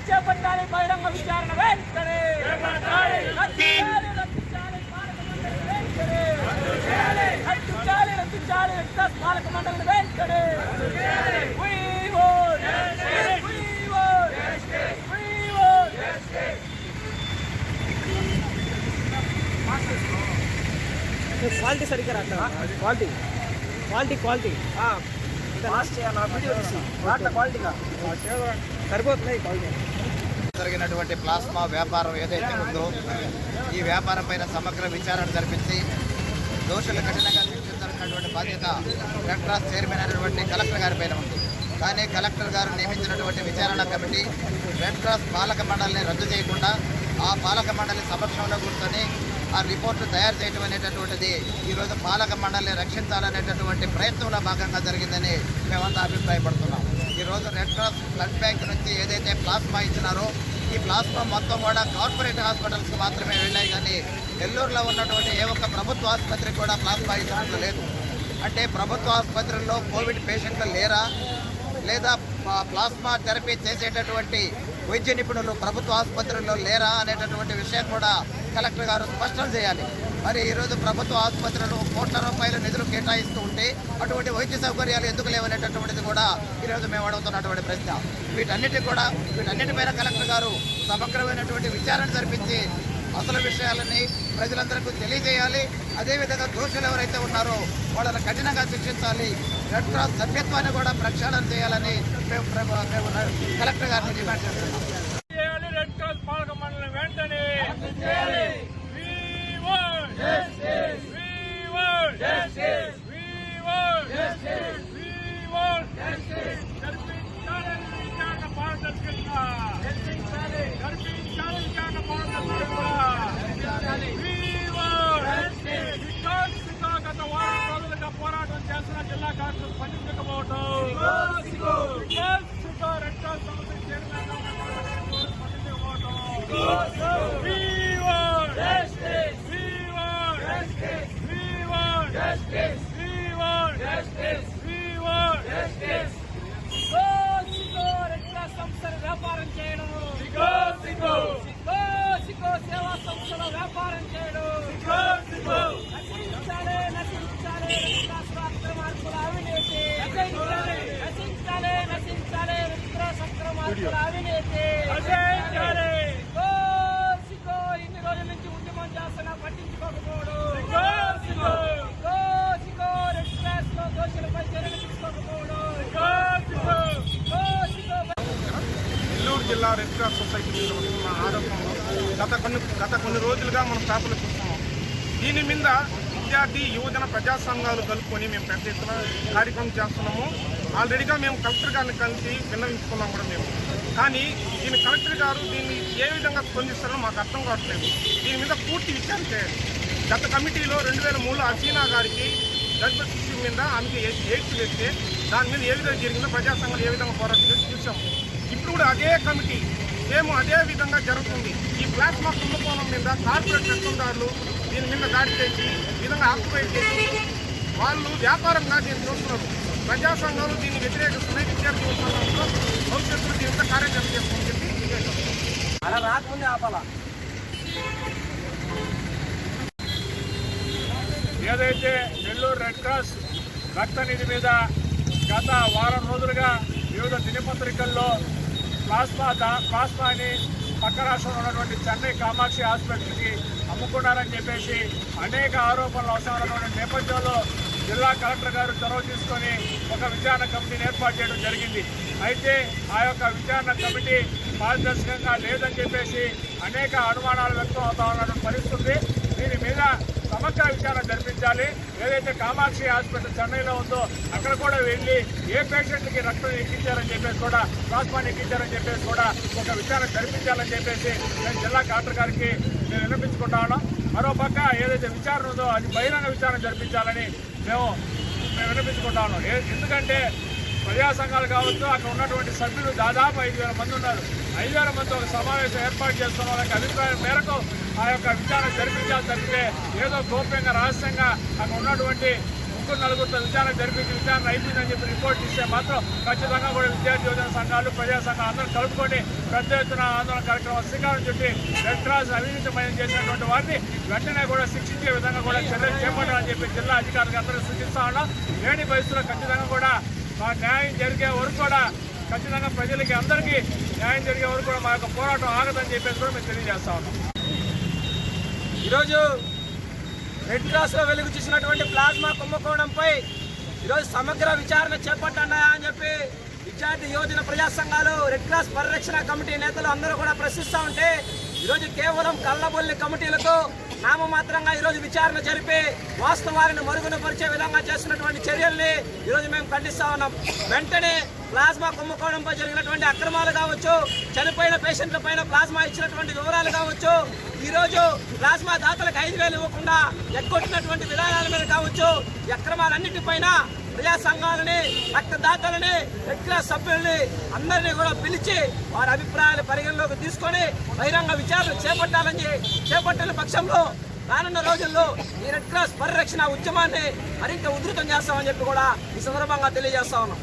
చేపట్టాలి బహిరంగ విచారణ వెంటనే రద్దించాలి రెడ్క్రాస్ పాలక మండలిని వెంటనే క్వాలిటీ సరిగ్గా రాట్లా క్వాలిటీ సరిపోతుంది. జరిగినటువంటి ప్లాస్మా వ్యాపారం ఏదైతే ఉందో ఈ వ్యాపారం పైన సమగ్ర విచారణ జరిపించి దోషులు కఠినంగా శిక్షించాల్సినటువంటి బాధ్యత రెడ్ క్రాస్ చైర్మన్ అయినటువంటి కలెక్టర్ గారి పైన ఉంది. కానీ కలెక్టర్ గారు నియమించినటువంటి విచారణ కమిటీ రెడ్ క్రాస్ పాలక మండలిని రద్దు చేయకుండా ఆ పాలక మండలి సమక్షంలో కూర్చొని ఆ రిపోర్టు తయారు చేయడం అనేటటువంటిది ఈరోజు పాలక మండలిని రక్షించాలనేటటువంటి ప్రయత్నంలో భాగంగా జరిగిందని మేమంతా అభిప్రాయపడుతున్నాం. ఈరోజు రెడ్ క్రాస్ బ్లడ్ బ్యాంక్ నుంచి ఏదైతే ప్లాస్మా ఇచ్చినారో ఈ ప్లాస్మా మొత్తం కూడా కార్పొరేట్ హాస్పిటల్స్కి మాత్రమే వెళ్ళాయి. కానీ నెల్లూరులో ఉన్నటువంటి ఏ ఒక్క ప్రభుత్వ ఆసుపత్రికి కూడా ప్లాస్మా ఇచ్చినట్లు లేదు. అంటే ప్రభుత్వ ఆసుపత్రుల్లో కోవిడ్ పేషెంట్లు లేరా, లేదా ప్లాస్మా థెరపీ చేసేటటువంటి వైద్య నిపుణులు ప్రభుత్వ ఆసుపత్రుల్లో లేరా అనేటటువంటి విషయం కూడా కలెక్టర్ గారు స్పష్టం చేయాలి. మరి ఈరోజు ప్రభుత్వ ఆసుపత్రులు కోట్ల రూపాయల నిధులు కేటాయిస్తూ ఉంటే అటువంటి వైద్య సౌకర్యాలు ఎందుకు లేవనేటటువంటిది కూడా ఈరోజు మేము అడుగుతున్నటువంటి ప్రశ్న. వీటన్నిటిపైన కలెక్టర్ గారు సమగ్రమైనటువంటి విచారణ జరిపించి అసలు విషయాలని ప్రజలందరికీ తెలియజేయాలి. అదేవిధంగా దోషులు ఎవరైతే ఉన్నారో వాళ్ళని కఠినంగా శిక్షించాలి. రెడ్ క్రాస్ సభ్యత్వాన్ని కూడా ప్రక్షాళన చేయాలని మేము కలెక్టర్ గారిని డిమాండ్ చేస్తున్నాం. రెడ్ క్రాస్ పాలక మండలి వెంటనే గత వారం రోజులుగా పోరాటం చేస్తున్న జిల్లా కలెక్టర్ స్పందించకపోవడం, రెడ్ క్రాస్ సంస్థ చైర్మన్ సంస్థలు వ్యాపారం చేయడం, సేవా సంస్థలో వ్యాపారం చేయడం, నశించాలి అక్రమార్కుల అవినీతి, నశించాలి అక్రమార్కుల అవినీతి. ఇన్ని రోజుల నుంచి ఉద్యమం చేస్తున్నా పట్టించుకోకపోవడం, రెడ్ క్రాస్ లో దోషులపై చర్యలు తీసుకోకపోవడం. నెల్లూరు జిల్లా రెడ్ క్రాస్ సొసైటీ మీద వస్తున్న ఆరోపణలు గత కొన్ని రోజులుగా మనం పేపర్లు చూస్తున్నాం. దీని మీద విద్యార్థి యువజన ప్రజా సంఘాలు కలుపుకొని మేము పెద్ద ఎత్తున కార్యక్రమం చేస్తున్నాము. ఆల్రెడీగా మేము కలెక్టర్ గారిని కలిసి విన్నవించుకున్నాం కూడా మేము. కానీ దీని కలెక్టర్ గారు దీన్ని ఏ విధంగా స్పందిస్తారో మాకు అర్థం కావట్లేదు. దీని మీద పూర్తి విచారణ చేయాలి. గత కమిటీలో 2003లో హసీనా గారికి గర్భవతి శిశువు మీద ఆమెకి ఎయిడ్స్ వేస్తే దాని మీద ఏ విధంగా జరిగిందో ప్రజా సంఘాలు ఏ విధంగా పోరాటం చేసి చూసాము. ఇప్పుడు కూడా అదే కమిటీ సేమ్ అదే విధంగా జరుగుతుంది. ఈ ప్లాస్మా కుంభకోణం మీద కార్పొరేట్ పెట్టుకుందారులు దీని మీద దాడి చేసి ఈ విధంగా ఆక్యుపై చేసి వాళ్ళు వ్యాపారంగా దీన్ని చూస్తున్నారు. ప్రజా సంఘాలు దీన్ని వ్యతిరేకిస్తున్నాయి. విద్యార్థి సంఘంలో భవిష్యత్తులో దీని మీద కార్యాచరణ చేస్తుందని చెప్పి అలా రాకముందే ఆపాల. ఏదైతే నెల్లూరు రెడ్ క్రాస్ రక్త నిధి మీద గత వారం రోజులుగా వివిధ దినపత్రికల్లో ప్లాస్మాని పక్క రాష్ట్రంలో ఉన్నటువంటి చెన్నై కామాక్షి హాస్పిటల్కి అమ్ముకున్నారని చెప్పేసి అనేక ఆరోపణలు అవసరమైనటువంటి నేపథ్యంలో జిల్లా కలెక్టర్ గారు చొరవ తీసుకొని ఒక విచారణ కమిటీని ఏర్పాటు చేయడం జరిగింది. అయితే ఆ యొక్క విచారణ కమిటీ పారదర్శకంగా లేదని చెప్పేసి అనేక అనుమానాలు వ్యక్తం అవుతా ఉన్నటువంటి పరిస్థితి. దీని మీద సమగ్ర విచారణ జరిపించాలి. ఏదైతే కామాక్షి హాస్పిటల్ చెన్నైలో ఉందో అక్కడ కూడా వెళ్ళి ఏ పేషెంట్కి రక్తం ఎక్కించారని చెప్పేసి కూడా ప్లాస్మాని ఎక్కించారని చెప్పేసి కూడా ఒక విచారణ జరిపించాలని చెప్పేసి నేను జిల్లా కలెక్టర్ గారికి నేను విన్నపించుకుంటా ఉన్నాం. మరోపక్క ఏదైతే విచారణ ఉందో అది బహిరంగ విచారణ జరిపించాలని మేము వినిపించుకుంటా ఉన్నాం. ఎందుకంటే ప్రజా సంఘాలు కావచ్చు, అక్కడ ఉన్నటువంటి సభ్యులు దాదాపు 5,000 మంది ఉన్నారు. 5,000 మంది ఒక సమావేశం ఏర్పాటు చేస్తున్న వాళ్ళకి అభిప్రాయం మేరకు ఆ యొక్క విచారణ జరిపించాల్సి తప్పితే ఏదో గోప్యంగా రహస్యంగా అక్కడ ఉన్నటువంటి 3-4 విచారణ జరిపించి విచారణ అయిపోయిందని చెప్పి రిపోర్ట్ ఇస్తే మాత్రం ఖచ్చితంగా కూడా విద్యార్థి యువజన సంఘాలు, ప్రజా సంఘాలు అందరూ కలుపుకొని పెద్ద ఎత్తున ఆందోళన కార్యక్రమం శ్రీకారం చుట్టి రెడ్ క్రాస్ అవినీతిమయం చేసినటువంటి వారిని వెంటనే కూడా శిక్షించే విధంగా కూడా చర్యలు చేపట్టాలని చెప్పి జిల్లా అధికారులకు అందరూ సూచిస్తా ఉన్నాం. లేని పరిస్థితుల్లో ఖచ్చితంగా కూడా మా న్యాయం జరిగే వరకు కూడా ఖచ్చితంగా ప్రజలకి అందరికీ న్యాయం జరిగే వరకు కూడా మా యొక్క పోరాటం ఆగదని చెప్పేసి కూడా మేము తెలియజేస్తా ఉన్నాం. ఈరోజు రెడ్ క్రాస్ లో వెలుగు చూసినటువంటి ప్లాస్మా కుంభకోణంపై ఈరోజు సమగ్ర విచారణ చేపట్టండి అని చెప్పి విద్యార్థి యువజన ప్రజా సంఘాలు, రెడ్ క్రాస్ పరిరక్షణ కమిటీ నేతలు అందరూ కూడా ప్రశ్నిస్తూ ఉంటే ఈరోజు కేవలం కళ్ళబొల్లి కమిటీలతో నామమాత్రంగా ఈరోజు విచారణ జరిపి వాస్తవాలను మరుగున పరిచే విధంగా చేస్తున్నటువంటి చర్యల్ని ఈరోజు మేము ఖండిస్తా ఉన్నాం. వెంటనే ప్లాస్మా కుంభకోణంపై జరిగినటువంటి అక్రమాలు కావచ్చు, చనిపోయిన పేషెంట్ల పైన ప్లాస్మా ఇచ్చినటువంటి వివరాలు కావచ్చు, ఈరోజు ప్లాస్మా దాతలకు 5,000 ఇవ్వకుండా ఎగ్గొట్టినటువంటి విధానాల మీద కావచ్చు, ఈ అక్రమాలన్నిటిపైన ప్రజా సంఘాలని, రక్తదాతలని, రెడ్ క్రాస్ సభ్యుల్ని అందరినీ కూడా పిలిచి వారి అభిప్రాయాలు పరిగణలోకి తీసుకొని బహిరంగ విచారణ చేపట్టిన పక్షంలో రానున్న రోజుల్లో ఈ రెడ్ క్రాస్ పరిరక్షణ ఉద్యమాన్ని మరింత ఉధృతం చేస్తామని చెప్పి కూడా ఈ సందర్భంగా తెలియజేస్తా ఉన్నాం.